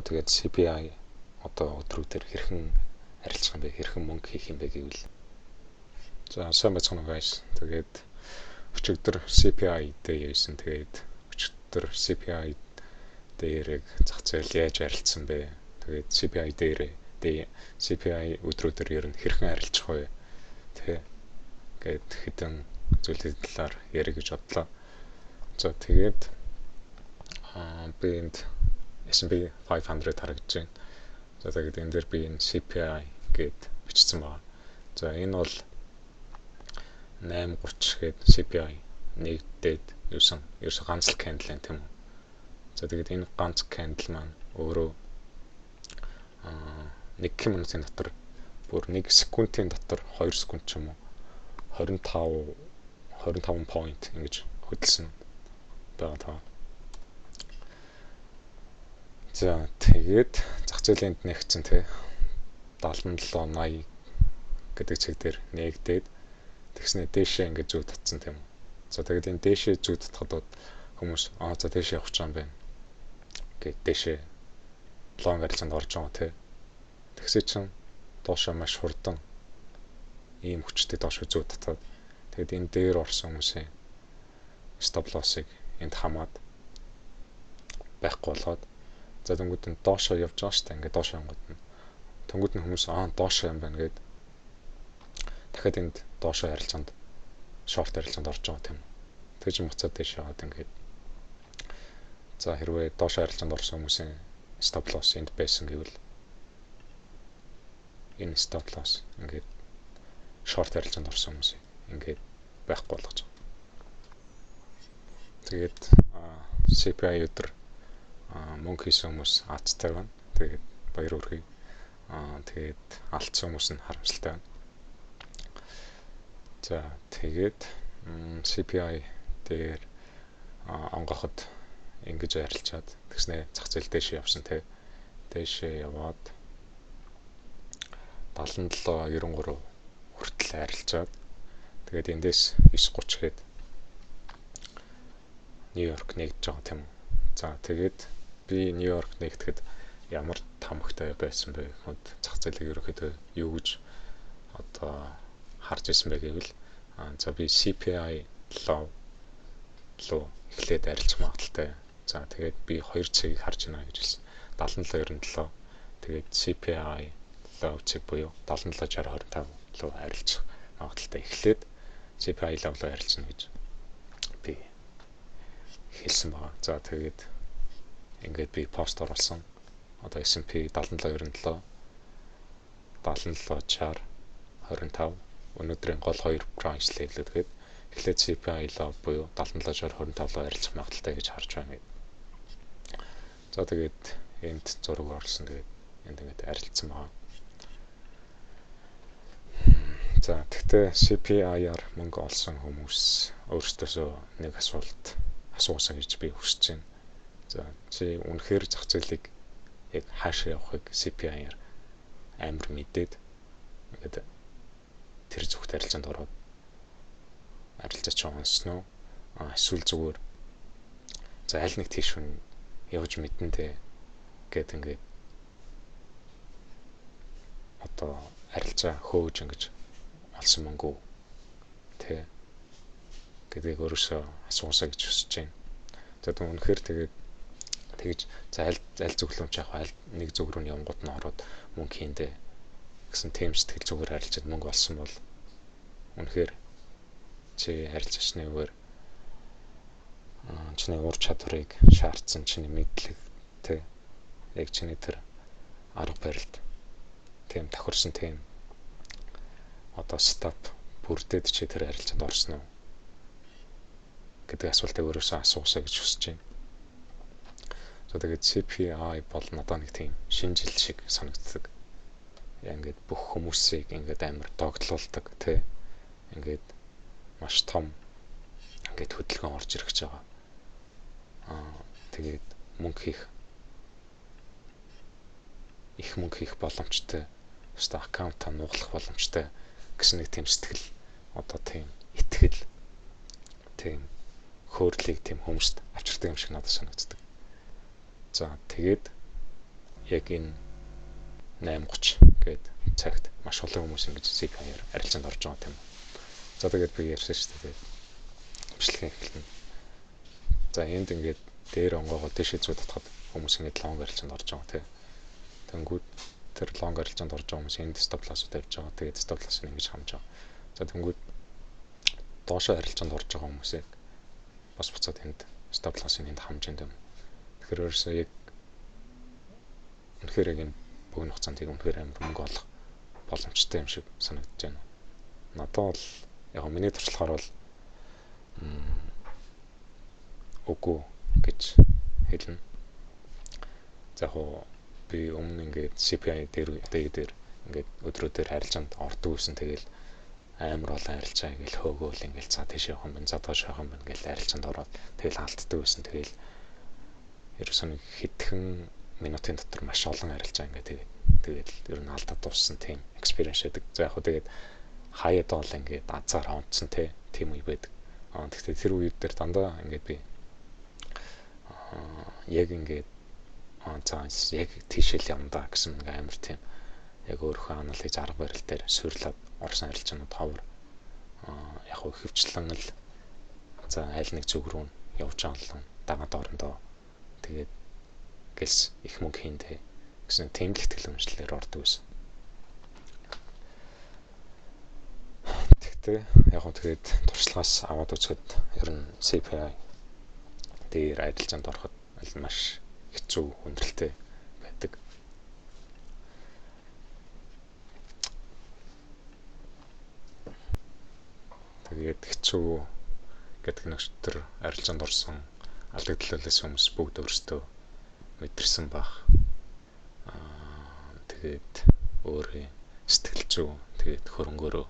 тэгээд CPI одоо өдрүүдээр хэрхэн арилжах юм бэ? Хэрхэн мөнгө хийх юм бэ гэвэл. За сайн байцгаана guys. Тэгээд өчигдөр CPI дээр явсан. Тэгээд өчигдөр CPI дээрээ зах зээл яаж арилжсан бэ? Тэгээд CPI дээр CPI өдрүүдээр ер нь хэрхэн арилжах вэ? Тэгээд хэдэн зүйлийн талаар ярих гэж бодлоо. За тэгээд би энд S&P 500 харагдаж байна. За тэгээд энэ дээр би энэ CPI гэд бичсэн байна. За энэ бол 830 гээд CPI нэгдээд ерөөсөн ганц л candle юм тийм үү. За тэгээд энэ ганц candle маань өөрөө 1 минутын дотор бүр 1 секундын дотор 2 секунд ч юм уу 25 point ингэж хөдөлсөн байгаа. За тэгээд зах зээлийн нэгцэн 77.80 гэдэг чиг дээр нэгдээд тэгснэ дээшээ ингэж зүү татсан тийм үү. За тэгээд энэ дээшээ зүү татхад хүмүүс за дээшээ явах гэж юм байна. Гэт дээшээ лонг арилжаанд орж байгаа тийм. Тэгсээ чин доошоо маш хурдан ийм хүчтэй доошоо зүү татаад тэгээд энэ дээр орсон хүмүүсийн stop loss-ыг энд хамаад байхгүй болгоод за тэнгууд нь доошоо явж байгаа шүү дээ. Ингээд доошоо явгод нь тэнгууд нь хүмүүс доошоо юм байна гэд дахиад энд доошоо арилжаанд шорт арилжаанд орж байгаа тийм. Тэгж буцаад дэше яваад ингээд за хэрвээ доошоо арилжаанд орсон хүмүүсийн stop loss энд байсан гэвэл энэ stop loss ингээд шорт арилжаанд орсон хүмүүс ингээд байхгүй болгож байгаа. Тэгээд CPI өдөр мөнгө хийсэн хүмүүс азтай байна. Тэгээд баяр хүргэе. Тэгээд алдсан хүмүүс нь харамсалтай байна. За тэгээд CPI дээр онгоход ингэж арилжаад тэгснэ зах зээл дэше явсан те. Дэше яваад 77.93 хүртэл арилжаад тэгээд эндээс 9.30 гээд Нью-Йорк нэгдэж байгаа тийм үү. За тэгээд би Нью-Йорк нэгдэхэд ямар тамхтай байсан бэ гэхэд зах зээлийг ерөөхдөө юу гэж одоо харж ирсэн бэ гэвэл за би CPI лоо эхлээд арилжих магадaltaй. За тэгээд би 2 цагийг харж байна гэж хэлсэн. 77.97 тэгээд CPI лоо цаг буюу 77.60 25 лөө арилжих магадaltaй эхлээд CPI лоо арилжна гэж би хэлсэн байна. За тэгээд ингээд би пост оруулсан. Одоо S&P 77.97 77.60 25 өнөөдрийн гол 2 price level тэгээд эхлээд CPI лоо буюу 77.60 25 лоо арилжих магадaltaй гэж харж байна. За тэгээд энд зураг оруулсан. Тэгээд энд ингээд арилжсан байна. За тэгтээ CPI-аар мөнгө олсон хүмүүс өөрсдөөсөө нэг асуулт асуусаа гэж би хүсэж байна. За чи үнэхээр зах зээлийг яг хаашаа явахыг CPI-аар амар мэдээд ингээд тэр зүгт арилжаанд ороод арилжаач онсноо эсвэл зүгээр за аль нэг тийш хүн явж мэдэнтэй гэд ингээд одоо арилжаа хөөж ингэж олсон мөнгө тэ гэдгийг өөрөөсөө асуусаа гэж хүсэж байна. За үнэхээр тэгээд тэгж за аль зөвлөмж авах аль нэг зөв рүү явгууд нь ороод мөнгө хийндэ гэсэн тийм сэтгэл зүгээр арилжаад мөнгө олсон бол үнэхээр чи арилжаачны үгээр чиний ур чадварыг шаардсан чиний мэдлэг тэ яг чиний тэр арга барилд тийм тохирсон тийм одоо стап бүрдээд чи тэр арилжаанд орсон уу гэдэг асуултыг өөрөөсөө асуусаа гэж хүсэж байна. So тэгээд CPI бол надад нэг тийм шинэ жил шиг санагддаг. Ингээд бүх хүмүүсийг ингээд амар догтлуулдаг тий. Ингээд маш том ингээд хөдөлгөөн орж ирэх гэж байгаа. Тэгээд их мөнгө хийх боломжтой. Өстө аккаунтаа нуглах боломжтой гэсэн нэг тийм сэтгэл одоо тийм итгэл тийм хөөрлийг тийм хүмүүст авчирдаг юм шиг надад санагддаг. За тэгээд яг энэ 8:30 гээд цагт маш олон хүмүүс ингэж CPI-аар арилжаанд орж байгаа юм. За тэгээд би ярьсан шүү дээ. Бичлэгээ эхэлнэ. За энд ингээд дээр онгоогоо дэшээ зүү татхад хүмүүс ингээд лонг арилжаанд орж байгаа тийм. Тэнгүүд тэр лонг арилжаанд орж байгаа хүмүүс энд стоп лосс тавьж байгаа. Тэгээд стоп лосс нь ингэж хамж байгаа. За тэнгүүд доошоо арилжаанд орж байгаа хүмүүсийг бас буцаад энд стоп лосс-ыг энд хамж юм. Тэгэхээр өөрөөсөө яг үнэхээр яг энэ богино хугацаанд яг үнэхээр амар мөнгө олох боломжтой юм шиг санагдаж байна. Надад бол яг миний туршлагаар бол үгүй гэж хэлнэ. За яг би өмнө ингээд CPI дээр ингээд өдрөдөр арилжаанд ордог гэсэн тэгэл амар олон арилжаа ингээл хөөгөөл ингээл цаа тийш явах юм бэн за доош явах юм бэн ингээл арилжаанд ороод тэгэл алддаг байсан. Тэгэл ерөөсөө нэг хэдхэн минутын дотор маш олон арилжаа ингээд тэгээд ер нь алдаад дууссан тийм experience байдаг. За яг тэгээд хаяад бол ингээд азар онцсон тийм үе байдаг. Тэгвэл тэр үед дээр дандаа ингээд би яг ингээд за яг тийшэл юм да гэсэн нэг амар тийм яг өөрийнхөө анализ арга барил дээр суйрлаад орсон арилжаанууд ховор яг хөвчлэн л за аль нэг зүг рүү явж байгаа л дагаад орондоо тэгээд гэлс их мөнгө хийнтэй гэсэн тэмлэгт хэлэмжлэлээр ордог байсан. Тэгтээ яг тэгээд туршлагаас аваад үзэхэд ер нь CPI дээр арилжаанд ороход маш хэцүү хүндрэлтэй байдаг. Тэгээд хэцүү гэдэг нь өчтөр арилжаанд орсон алдагдлаас хүмүүс бүгд өөрсдөө мэдэрсэн бах. Тэгээд өөрийн сэтгэл зүй тэгээд хөрөнгөөрөө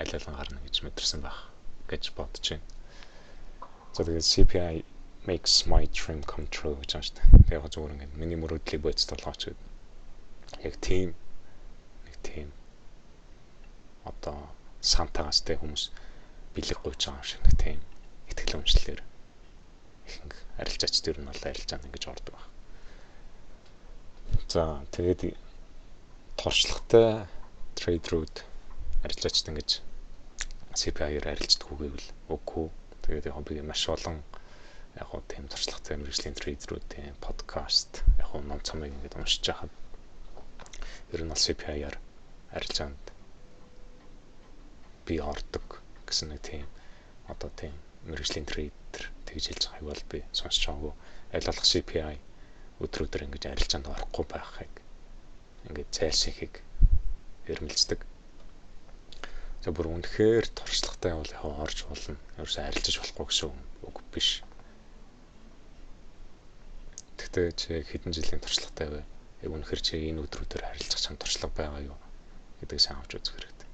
аль алин гарна гэж мэдэрсэн бах гэж бодож байна. За тэгээд CPI makes my dream come true гэж байна шүү дээ. Тэгээд зүгээр ингээд миний мөрөөдлийг бодсон толгойч гээд яг тийм одоо сантагаас тэ хүмүүс бэлэг гуйж байгаа юм шиг нэг тийм итгэл үнэмшлэлээр ихэнх арилжаач төр нь бол арилжаанд ингэж ордог баг. За тэгээд торшлагатай трейдерүүд арилжаачд ингэж CPI-аар арилждаг үгүй үгүй. Тэгээд яг би маш олон яг тийм туршлагатай мэргэжлийн трейдерүүдийн подкаст яг ном цомыг ингэж уншиж байхад ер нь бол CPI-аар арилжаанд би ордог гэсэн нэг тийм одоо тийм мэргэжлийн трейдер тэгж хэлж байгааг бол би сонсч байгаагүй. Аль болох CPI өдрөдөр ингэж арилжаанд орохгүй байхыг ингэж зайлшихийг эрмэлздэг. За бүр үнэхээр туршлагатай бол яг орж болно. Ерөөсөө арилжаж болохгүй гэсэн үг биш. Тэгтээ чи хэдэн жилийн туршлагатай вэ? Яг үнэхээр чи энэ өдрөдөр арилжах чам туршлага байгаа юу гэдгийг сайн авч үзэх хэрэгтэй.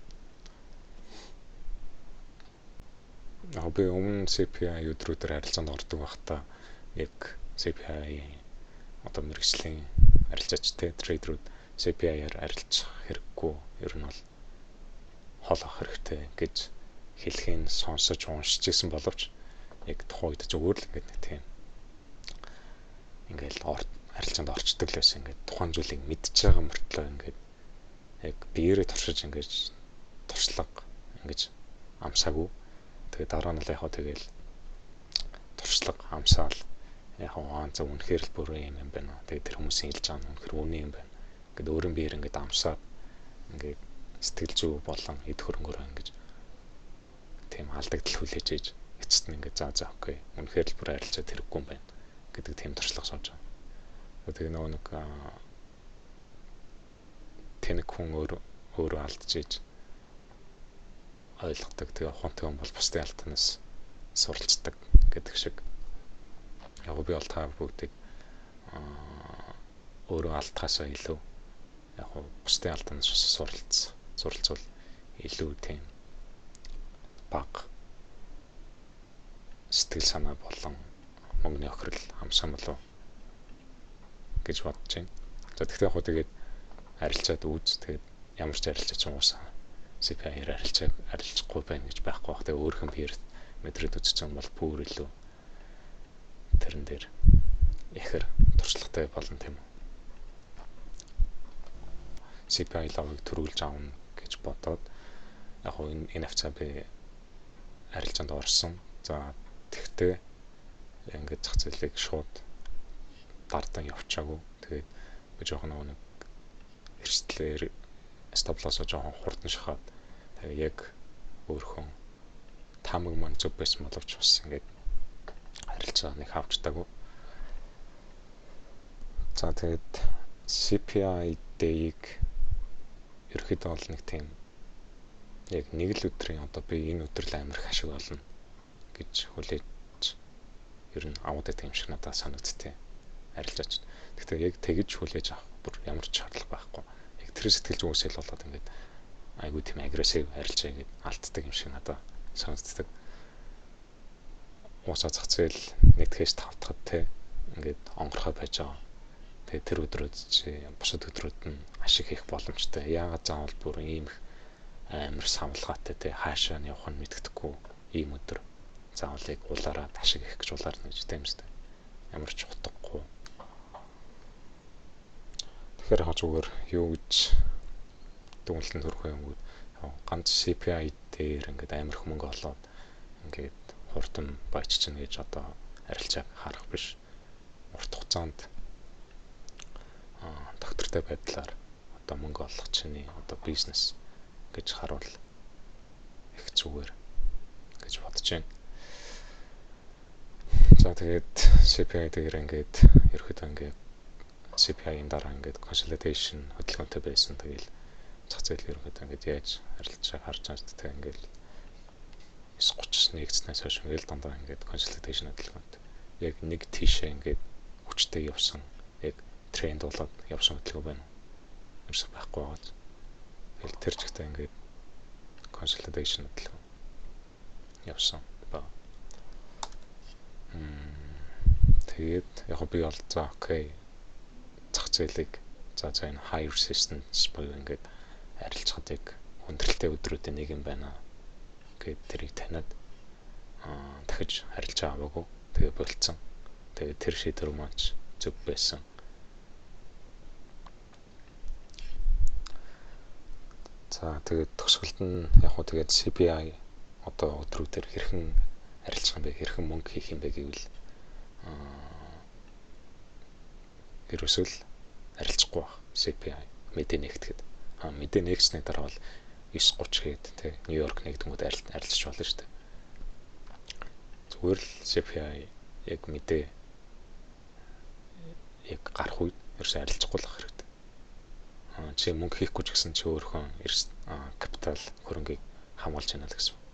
Яг би өмнө CPI өдрөдөр арилжаанд ордог байхдаа яг CPI одоо мэргэжлийн арилжаачтай трейдерүүд CPI-аар арилжах хэрэггүй. Ер нь бол хол авах хэрэгтэй гэж хэлхийг сонсож уншиж ирсэн боловч яг тухайн үед зүгээр л ингээд нэг тийм ингээд арилжаанд орчдөг л байсан. Ингээд тухайн зүйлийг мэдчихэж байгаа мөртлөө ингээд яг биеэрээ туршиж ингээд туршлага ингээд амсаагүй. Тэгээд дараа нь л яг тэгэл туршлага амсаал яг за үнэхээр л бүр юм байна. Тэгээд тэр хүмүүсийн хэлж байгаа нь үнэхээр үнэн юм байна. Ингээд өөрийн биеэр ингээд амсаад ингээд сэтгэл зүй болон эд хөрөнгөөр ингэж тийм алдагдал хүлээж ээж эцэст нь ингээд за окей үнэхээр л бүр арилжаад хэрэггүй юм байна гэдэг тийм туршлага сууж байгаа. Тэгээд нөгөө нэг тэнэг хүн өөрөө алдчихж ойлгодог. Тэгээ ухаантай хүн бол бусдын алднаас суралцдаг гэдэг шиг. Яг би бол та бүгдийг өөрөө алдхаасаа илүү яг бусдын алднаас суралцвал илүү тийм баг сэтгэл санаа болон мөнгөний охирол хамсаа болов гэж бодож байна. За тэгэхээр яг тэгээд арилжаад үүз тэгээд ямар ч арилжаач юм уусаа CPI-аар арилжахгүй байна гэж байхгүй бах. Тэгээ өөрхөн биеэр мэдрээд үзсэн бол бүр илүү тэрэн дээр ихэр туршлагатай болно тийм үү. CPI лавыг төрүүлж авна гэж бодоод яг хоо энэ хавцаа би арилжаанд орсон. За тэгтээ ингээд зах зээлийг шууд дардан явчаагүй. Тэгээд би жоохон нэг эрсдлээр стоп-лоссоо жоохон хурдан шахаад тэгээд яг өөрхөн таамаг маань зөв байсан боловч бас ингээд арилжаа нэг авчтаагүй. За тэгээд CPI day-г ерөөхдөө бол нэг тийм яг нэг л өдрийн одоо би энэ өдөр л амирх ашиг олно гэж хүлээж ер нь аваад байгаа юм шиг надад санагдтыг арилжаач. Гэхдээ яг тэгж хүлээж авах бүр ямар ч шаардлага байхгүй. Яг тэр сэтгэл зүйсэл болоод ингээд айгүй тийм агрессив арилжаа гээд алддаг юм шиг надад санагддаг. Уусаа зах зээл нэгтгэж тавтахад те ингээд онгорхой байж байгаа. Тэгээ тэр өдрүүд чи бусад өдрүүд нь ашиг хийх боломжтой. Яагаад заавал бүр ийм их амар самлгаатай те хаашаа нь явах нь мэддэхгүй ийм өдөр заавал яг улаараа ашиг хийх гэж улаарна гэж тэмцдэг. Ямар ч утгагүй. Тэгэхээр яг зүгээр юу гэж дүнлэлтэн төрөх юм гээд ганц CPI дээр ингээд амар их мөнгө олоод ингээд хурдан баяжчихна гэж одоо арилжааг харах биш. Урт хугацаанд доктортой байдлаар одоо мөнгө олох чинь одоо бизнес гэж харуул их зүгээр гэж бодож байна. За тэгээд CPI дээр ингээд ерөөхдөө ингээд CPI-ийн дараа ингээд consolidation хөдөлгөөнтэй байсан. Тэгэл зах зээл ерөөхдөө ингээд яаж арилжааг харж байгаа ч тэгээд ингээд 9:30 нэгдснээс хойш ингээд дандаа ингээд consolidation хөдөлгөөнтэй. Яг нэг тийшээ ингээд хүчтэй явсан. Яг тренд болоод явсан хөдөлгөөн байна. Ерөөсөө байхгүй байгаа. Тэгэл тэр чигтээ ингээд consolidation хөдөлгөөн явсан ба. Тэгээд яг би бол за окей зах зээлийг за энэ high resistance буюу ингээд арилжахад яг хүндрэлтэй өдрүүдийн нэг юм байна гэд тэрийг таниад дахиж арилж аваагүй. Тэгээ болцсон. Тэгээ тэр шийдвэр маань зөв байсан. За тэгээд төгсгөлд нь яг хөө тэгээд CPI одоо өдрүүдээр хэрхэн арилжах юм бэ? Хэрхэн мөнгө хийх юм бэ гэвэл ерөөсөө л арилжахгүй байх CPI мэдээ нэгтгэхэд. Мэдээ нэгсний дараа бол 9:30 гээд тэ Нью-Йорк нэгдгүүд арилжиж болно шүү дээ. Зүгээр л CPI яг мэдээ яг гарах үед ерөөсөө арилжахгүй л байх хэрэгтэй. Чи мөнгө хийхгүй ч гэсэн чи өөрийнхөө капитал хөрөнгийг хамгаалж яана л гэсэн.